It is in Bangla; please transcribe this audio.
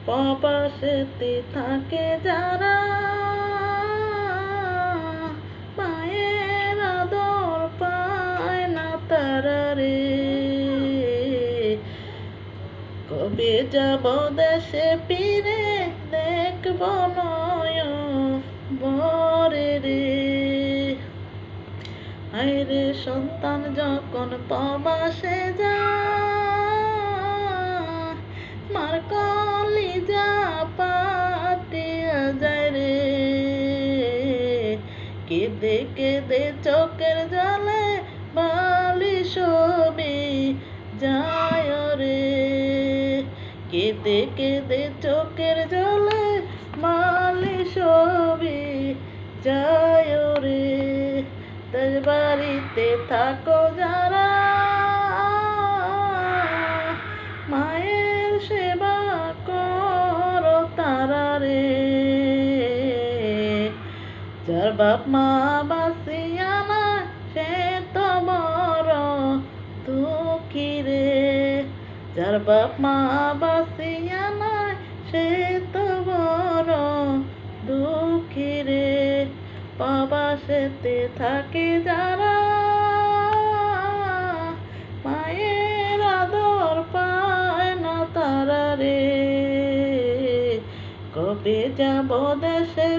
প্রবাসেতে থাকে যারা মায়ের আদর পায় না তারা রে। কবে যাব দেশে ফিরে দেখব নয়নভরে রে। হায়রে সন্তান যখন প্রবাসে যায় মার কলিজা ফাটিয়া যায় রে। কেঁদে কেঁদে চোখের জলে বালি ছবি যায় রে। কেঁদে কেঁদে চোখের জলে বালি ছবি যায় রে। দেশ বাড়িতে থাকো যারা মায়ের সেবা করো তারা রে। যার বাপ মা বাঁচিয়া না সে তো বড় দুঃখী রে। যার বাপ মা বাঁচিয়া না সে তো বড় দুঃখী রে। প্রবাসেতে থাকে যারা মায়ের আদর পায় না তারা রে। কবে যাব দেশে